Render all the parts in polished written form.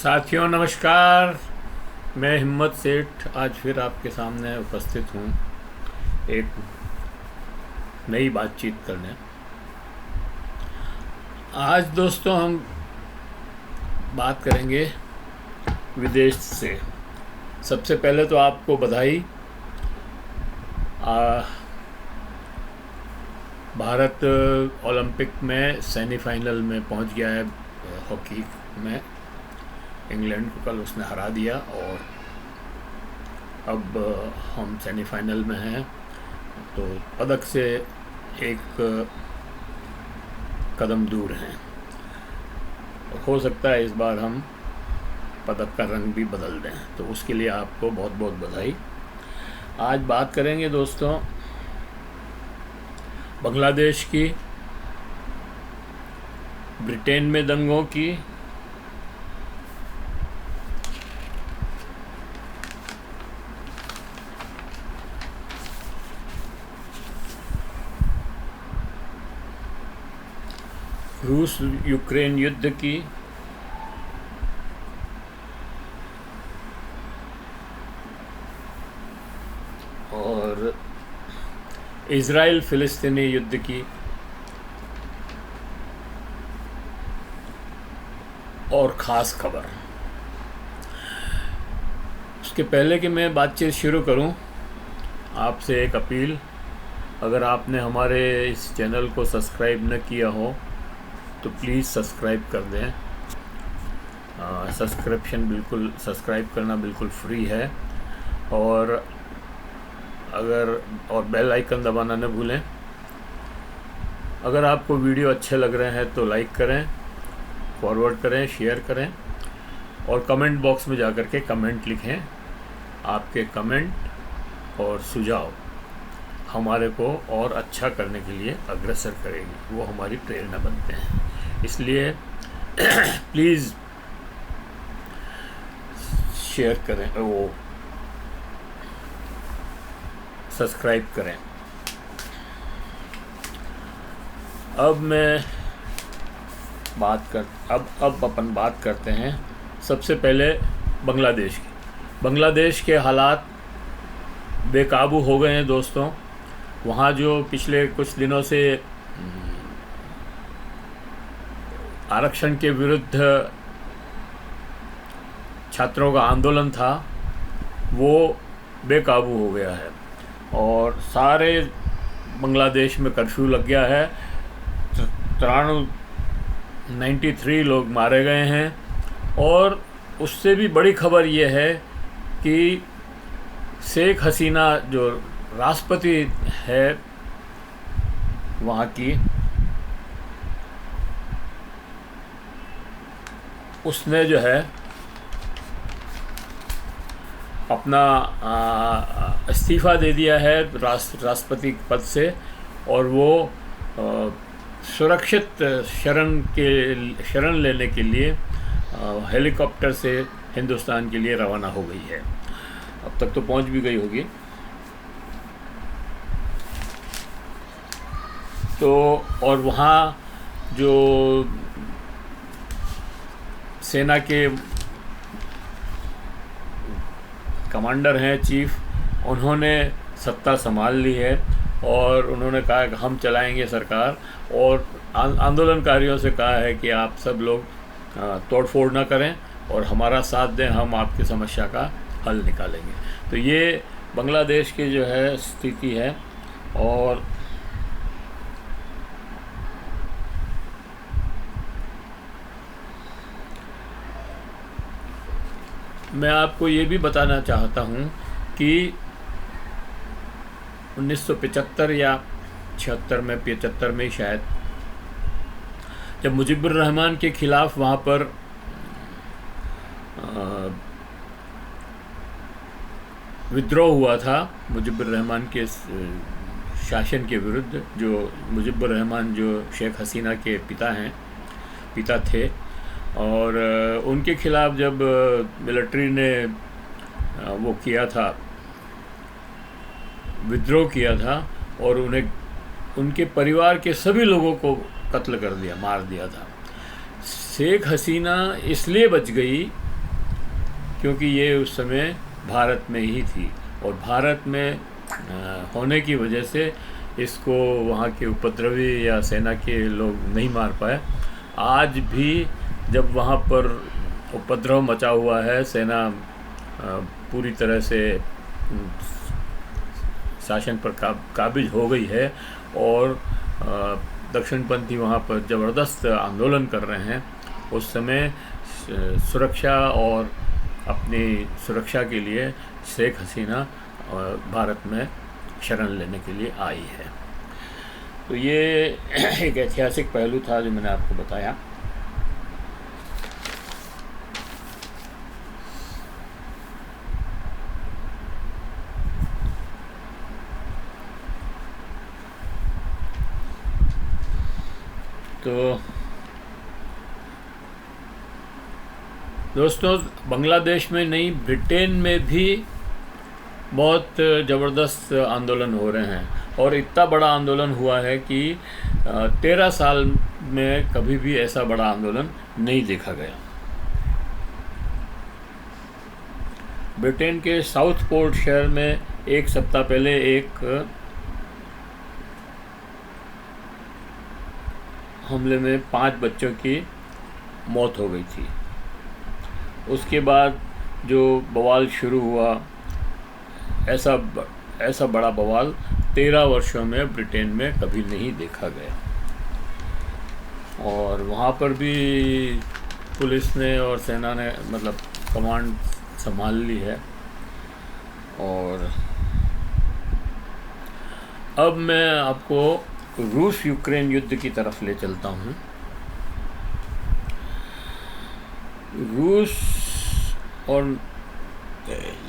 साथियों नमस्कार। मैं हिम्मत सेठ आज फिर आपके सामने उपस्थित हूँ एक नई बातचीत करने। आज दोस्तों हम बात करेंगे विदेश से। सबसे पहले तो आपको बधाई। भारत ओलंपिक में सेमीफाइनल में पहुंच गया है हॉकी में। इंग्लैंड को कल उसने हरा दिया और अब हम सेमीफाइनल में हैं, तो पदक से एक कदम दूर हैं। हो सकता है इस बार हम पदक का रंग भी बदल दें, तो उसके लिए आपको बहुत बहुत बधाई। आज बात करेंगे दोस्तों बांग्लादेश की, ब्रिटेन में दंगों की, रूस यूक्रेन युद्ध की, और इज़राइल फ़िलिस्तीनी युद्ध की, और ख़ास खबर। उसके पहले कि मैं बातचीत शुरू करूं, आपसे एक अपील। अगर आपने हमारे इस चैनल को सब्सक्राइब न किया हो तो प्लीज़ सब्सक्राइब कर दें। सब्सक्राइब करना बिल्कुल फ्री है, और बेल आइकन दबाना न भूलें। अगर आपको वीडियो अच्छे लग रहे हैं तो लाइक करें, फॉरवर्ड करें, शेयर करें, और कमेंट बॉक्स में जाकर के कमेंट लिखें। आपके कमेंट और सुझाव हमारे को और अच्छा करने के लिए अग्रसर करेगी, वो हमारी प्रेरणा बनते हैं। इसलिए प्लीज़ शेयर करें, वो सब्सक्राइब करें। अब अपन बात करते हैं सबसे पहले बांग्लादेश की। बांग्लादेश के हालात बेकाबू हो गए हैं दोस्तों। वहाँ जो पिछले कुछ दिनों से आरक्षण के विरुद्ध छात्रों का आंदोलन था, वो बेकाबू हो गया है और सारे बांग्लादेश में कर्फ्यू लग गया है। 93 लोग मारे गए हैं, और उससे भी बड़ी खबर ये है कि शेख हसीना जो राष्ट्रपति है वहाँ की, उसने जो है अपना इस्तीफ़ा दे दिया है राष्ट्रपति पद से, और वो सुरक्षित शरण लेने के लिए हेलीकॉप्टर से हिंदुस्तान के लिए रवाना हो गई है। अब तक तो पहुंच भी गई होगी। तो और वहाँ जो सेना के कमांडर हैं, चीफ, उन्होंने सत्ता संभाल ली है और उन्होंने कहा कि हम चलाएंगे सरकार, और आंदोलनकारियों से कहा है कि आप सब लोग तोड़फोड़ ना करें और हमारा साथ दें, हम आपकी समस्या का हल निकालेंगे। तो ये बांग्लादेश की जो है स्थिति है। और मैं आपको ये भी बताना चाहता हूँ कि 1975 या 75 में शायद, जब मुजीबुर रहमान के ख़िलाफ़ वहाँ पर विद्रोह हुआ था, मुजीबुर रहमान के शासन के विरुद्ध, जो मुजीबुर रहमान जो शेख हसीना के पिता थे, और उनके ख़िलाफ़ जब मिलिट्री ने वो किया था, विद्रोह किया था, और उनके परिवार के सभी लोगों को कत्ल कर दिया, मार दिया था। शेख हसीना इसलिए बच गई क्योंकि ये उस समय भारत में ही थी और भारत में होने की वजह से इसको वहाँ के उपद्रवी या सेना के लोग नहीं मार पाए। आज भी जब वहाँ पर उपद्रव मचा हुआ है, सेना पूरी तरह से शासन पर काबिज हो गई है और दक्षिणपंथी वहाँ पर ज़बरदस्त आंदोलन कर रहे हैं, उस समय सुरक्षा और अपनी सुरक्षा के लिए शेख हसीना भारत में शरण लेने के लिए आई है। तो ये एक ऐतिहासिक पहलू था जो मैंने आपको बताया। तो दोस्तों, बांग्लादेश में नहीं, ब्रिटेन में भी बहुत ज़बरदस्त आंदोलन हो रहे हैं और इतना बड़ा आंदोलन हुआ है कि 13 साल में कभी भी ऐसा बड़ा आंदोलन नहीं देखा गया। ब्रिटेन के साउथपोर्ट शहर में एक सप्ताह पहले एक हमले में 5 बच्चों की मौत हो गई थी। उसके बाद जो बवाल शुरू हुआ, ऐसा बड़ा बवाल 13 वर्षों में ब्रिटेन में कभी नहीं देखा गया। और वहाँ पर भी पुलिस ने और सेना ने मतलब कमांड संभाल ली है। और अब मैं आपको रूस यूक्रेन युद्ध की तरफ ले चलता हूँ।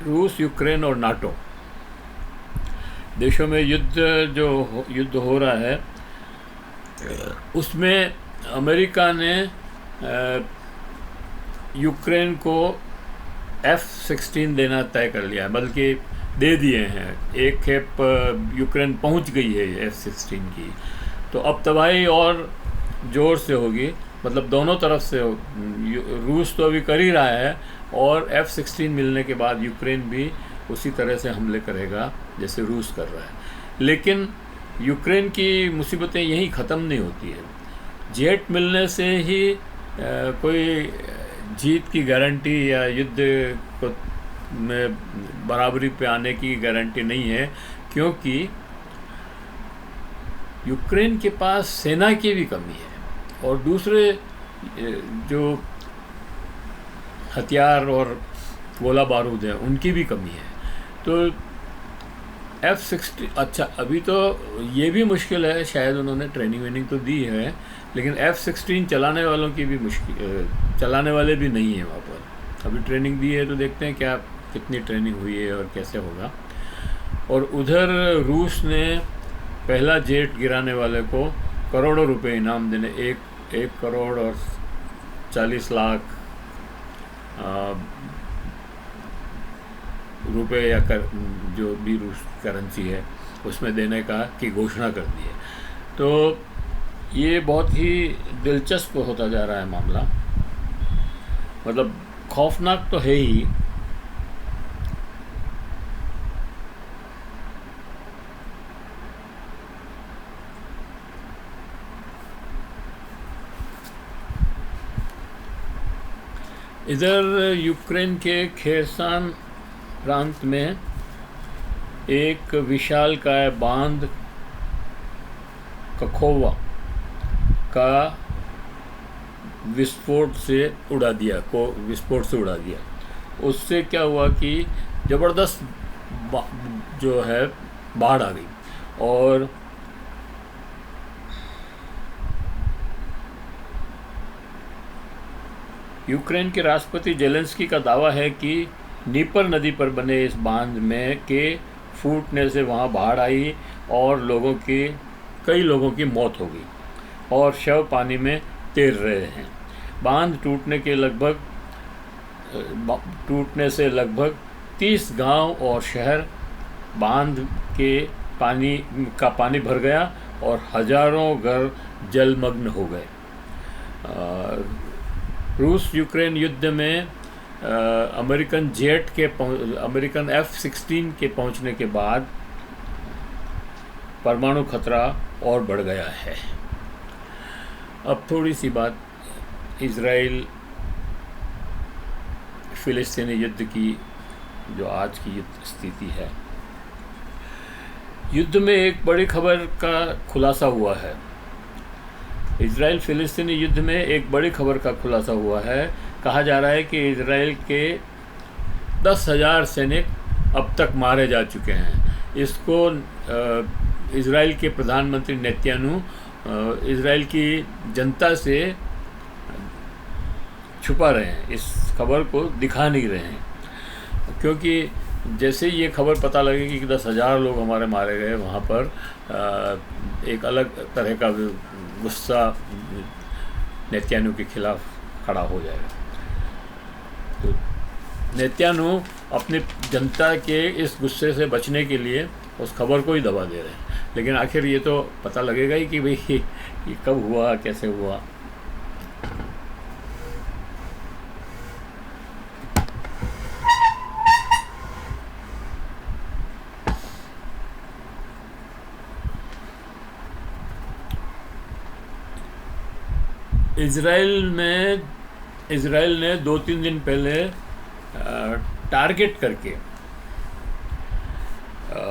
रूस, यूक्रेन और नाटो देशों में युद्ध हो रहा है, उसमें अमेरिका ने यूक्रेन को F-16 देना तय कर लिया है, बल्कि दे दिए हैं। एक खेप यूक्रेन पहुंच गई है F-16 की। तो अब तबाही और ज़ोर से होगी, मतलब दोनों तरफ से। रूस तो अभी कर ही रहा है और F-16 मिलने के बाद यूक्रेन भी उसी तरह से हमले करेगा जैसे रूस कर रहा है। लेकिन यूक्रेन की मुसीबतें यहीं ख़त्म नहीं होती है। जेट मिलने से ही कोई जीत की गारंटी या युद्ध को में बराबरी पे आने की गारंटी नहीं है, क्योंकि यूक्रेन के पास सेना की भी कमी है और दूसरे जो हथियार और गोला बारूद है उनकी भी कमी है। तो F-16 अच्छा, अभी तो ये भी मुश्किल है, शायद उन्होंने ट्रेनिंग तो दी है, लेकिन F-16 चलाने वालों की भी चलाने वाले भी नहीं है वहाँ पर। अभी ट्रेनिंग दी है तो देखते हैं क्या कितनी ट्रेनिंग हुई है और कैसे होगा। और उधर रूस ने पहला जेट गिराने वाले को करोड़ों रुपए इनाम देने, 1 करोड़ और 40 लाख रुपए या जो भी रूस करेंसी है उसमें देने की घोषणा कर दी है। तो ये बहुत ही दिलचस्प होता जा रहा है मामला, मतलब खौफनाक तो है ही। इधर यूक्रेन के खेरसान प्रांत में एक विशालकाय बांध कखोवा का विस्फोट से उड़ा दिया। उससे क्या हुआ कि ज़बरदस्त जो है बाढ़ आ गई। और यूक्रेन के राष्ट्रपति जेलेंस्की का दावा है कि नीपर नदी पर बने इस बांध में के फूटने से वहाँ बाढ़ आई और कई लोगों की मौत हो गई और शव पानी में तैर रहे हैं। बांध टूटने से लगभग 30 गांव और शहर बांध के पानी भर गया और हजारों घर जलमग्न हो गए। रूस यूक्रेन युद्ध में अमेरिकन अमेरिकन F-16 के पहुंचने के बाद परमाणु खतरा और बढ़ गया है। अब थोड़ी सी बात इजराइल फिलिस्तीनी युद्ध की, जो आज की युद्ध स्थिति है। युद्ध में एक बड़ी खबर का खुलासा हुआ है। इजराइल फिलिस्तीनी युद्ध में एक बड़ी खबर का खुलासा हुआ है। कहा जा रहा है कि इजराइल के 10,000 सैनिक अब तक मारे जा चुके हैं। इसको इजराइल के प्रधानमंत्री नेतन्याहू इजराइल की जनता से छुपा रहे हैं, इस खबर को दिखा नहीं रहे हैं, क्योंकि जैसे ये खबर पता लगेगी कि 10,000 लोग हमारे मारे गए, वहाँ पर एक अलग तरह का गुस्सा नेतन्याहू के खिलाफ खड़ा हो जाएगा। तो नेतन्याहू अपनी जनता के इस गुस्से से बचने के लिए उस खबर को ही दबा दे रहे हैं, लेकिन आखिर ये तो पता लगेगा ही कि भाई ये कब हुआ, कैसे हुआ। इजराइल ने 2-3 दिन पहले टारगेट करके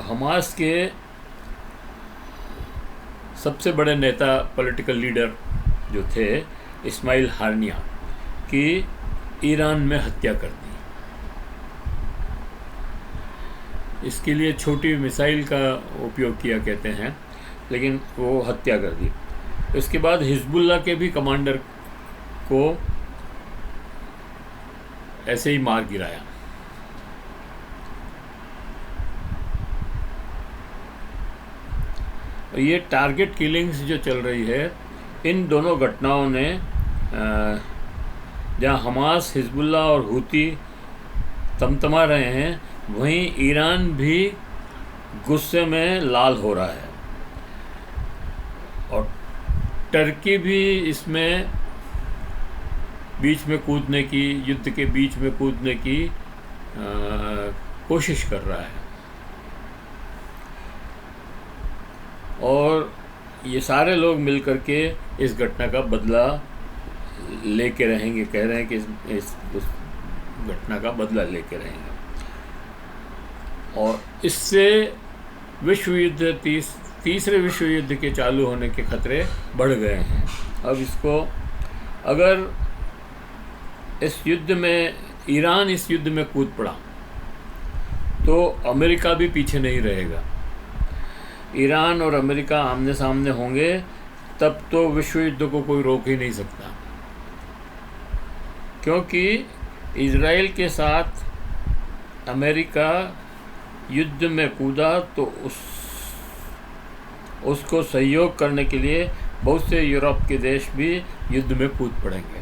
हमास के सबसे बड़े नेता, पॉलिटिकल लीडर जो थे इस्माइल हानिया की ईरान में हत्या कर दी। इसके लिए छोटी मिसाइल का उपयोग किया कहते हैं, लेकिन वो हत्या कर दी। इसके बाद हिजबुल्लाह के भी कमांडर को ऐसे ही मार गिराया। ये टारगेट किलिंग्स जो चल रही है, इन दोनों घटनाओं ने जहाँ हमास, हिजबुल्लाह और हूती तमतमा रहे हैं, वहीं ईरान भी गुस्से में लाल हो रहा है और टर्की भी इसमें बीच में कूदने की, युद्ध के बीच में कूदने की कोशिश कर रहा है। और ये सारे लोग मिलकर के इस घटना का बदला लेके रहेंगे, कह रहे हैं कि इस घटना का बदला लेके रहेंगे। और इससे विश्व युद्ध तीसरे विश्व युद्ध के चालू होने के खतरे बढ़ गए हैं। अब इसको, अगर इस युद्ध में ईरान इस युद्ध में कूद पड़ा तो अमेरिका भी पीछे नहीं रहेगा। ईरान और अमेरिका आमने सामने होंगे, तब तो विश्व युद्ध को कोई रोक ही नहीं सकता, क्योंकि इजराइल के साथ अमेरिका युद्ध में कूदा तो उसको सहयोग करने के लिए बहुत से यूरोप के देश भी युद्ध में कूद पड़ेंगे।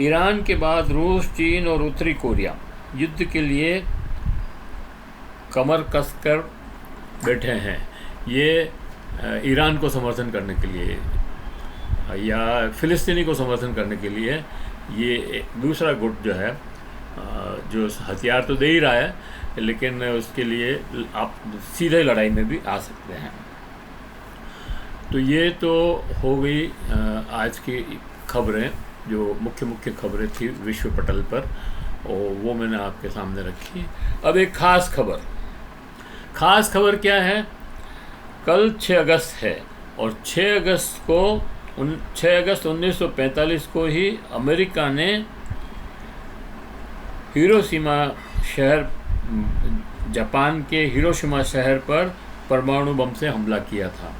ईरान के बाद रूस, चीन और उत्तरी कोरिया युद्ध के लिए कमर कसकर बैठे हैं। ये ईरान को समर्थन करने के लिए या फिलिस्तीनी को समर्थन करने के लिए, ये दूसरा गुट जो है, जो हथियार तो दे ही रहा है, लेकिन उसके लिए आप सीधे लड़ाई में भी आ सकते हैं। तो ये तो हो गई आज की खबरें, जो मुख्य खबरें थी विश्व पटल पर, और वो मैंने आपके सामने रखी। अब एक ख़ास खबर क्या है? कल 6 अगस्त है और 6 अगस्त 1945 को ही अमेरिका ने हिरोशिमा शहर, जापान के हिरोशिमा शहर पर परमाणु बम से हमला किया था,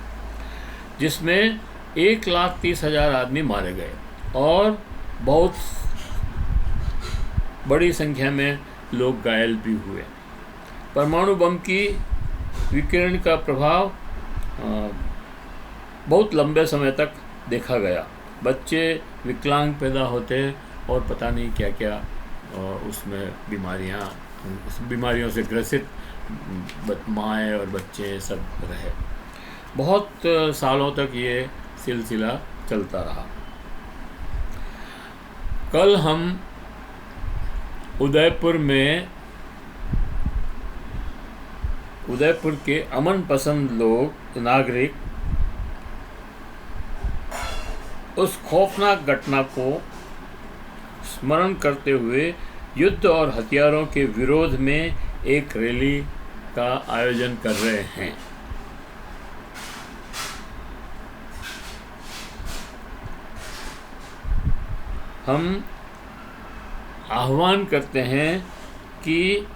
जिसमें 1,30,000 आदमी मारे गए और बहुत बड़ी संख्या में लोग घायल भी हुए। परमाणु बम की विकिरण का प्रभाव बहुत लंबे समय तक देखा गया। बच्चे विकलांग पैदा होते और पता नहीं क्या क्या उसमें बीमारियों से ग्रसित माएँ और बच्चे सब रहे। बहुत सालों तक ये सिलसिला चलता रहा। कल हम उदयपुर के अमन पसंद लोग नागरिक उस खौफनाक घटना को स्मरण करते हुए युद्ध और हथियारों के विरोध में एक रैली का आयोजन कर रहे हैं। हम आह्वान करते हैं कि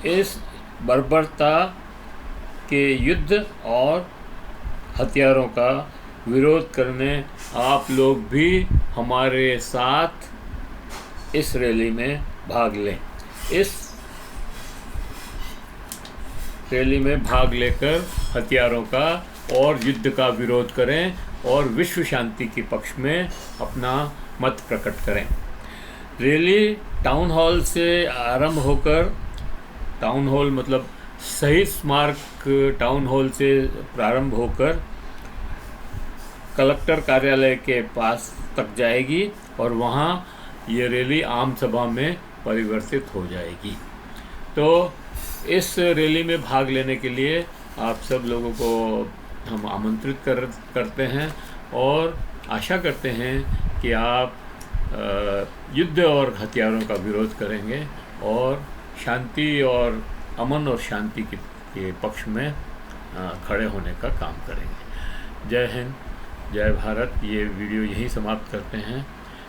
इस बर्बरता के युद्ध और हथियारों का विरोध करने आप लोग भी हमारे साथ इस रैली में भाग लें। इस रैली में भाग लेकर हथियारों का और युद्ध का विरोध करें और विश्व शांति के पक्ष में अपना मत प्रकट करें। रैली टाउन हॉल से आरंभ होकर, टाउन हॉल मतलब शहीद स्मारक टाउन हॉल से प्रारंभ होकर कलेक्टर कार्यालय के पास तक जाएगी और वहाँ ये रैली आम सभा में परिवर्तित हो जाएगी। तो इस रैली में भाग लेने के लिए आप सब लोगों को हम आमंत्रित करते हैं और आशा करते हैं कि आप युद्ध और हथियारों का विरोध करेंगे और शांति और अमन और शांति के पक्ष में खड़े होने का काम करेंगे। जय हिंद, जय भारत। ये वीडियो यहीं समाप्त करते हैं।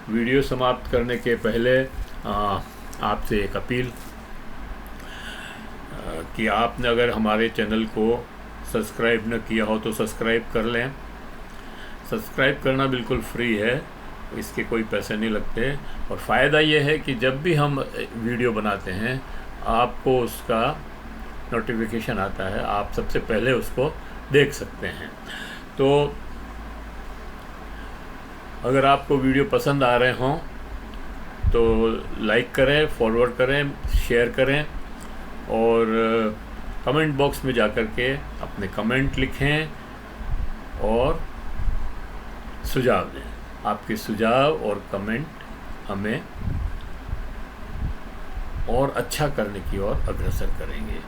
वीडियो समाप्त करने के पहले आपसे एक अपील कि आपने अगर हमारे चैनल को सब्सक्राइब न किया हो तो सब्सक्राइब कर लें। सब्सक्राइब करना बिल्कुल फ्री है, इसके कोई पैसे नहीं लगते और फ़ायदा ये है कि जब भी हम वीडियो बनाते हैं आपको उसका नोटिफिकेशन आता है, आप सबसे पहले उसको देख सकते हैं। तो अगर आपको वीडियो पसंद आ रहे हों तो लाइक करें, फॉरवर्ड करें, शेयर करें और कमेंट बॉक्स में जाकर के अपने कमेंट लिखें और सुझाव दें। आपके सुझाव और कमेंट हमें और अच्छा करने की ओर अग्रसर करेंगे,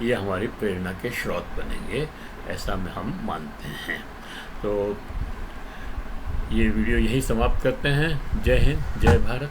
ये हमारी प्रेरणा के स्रोत बनेंगे, ऐसा में हम मानते हैं। तो ये वीडियो यहीं समाप्त करते हैं। जय हिंद, जय भारत।